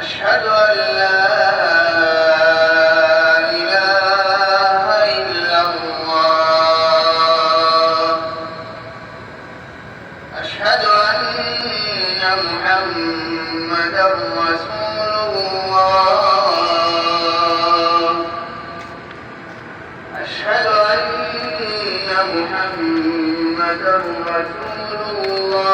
أشهد أن لا إله إلا الله. أشهد أن محمدًا رسول الله. أشهد أن محمدًا رسول الله.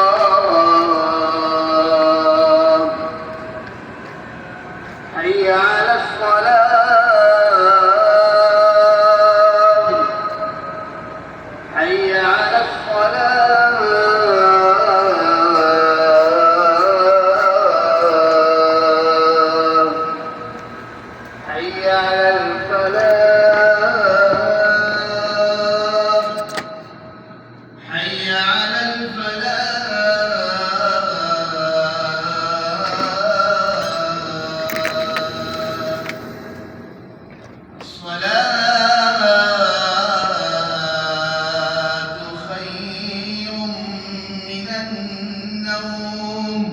حي على الصلاة. حي على الصلاة. حي على الفلاح. حي على الفلاح. الصلاة خير من النوم.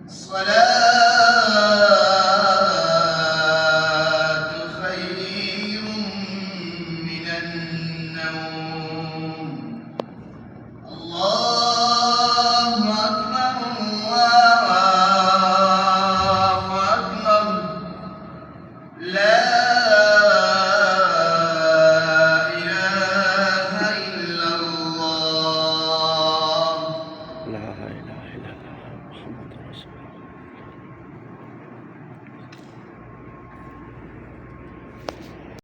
الصلاة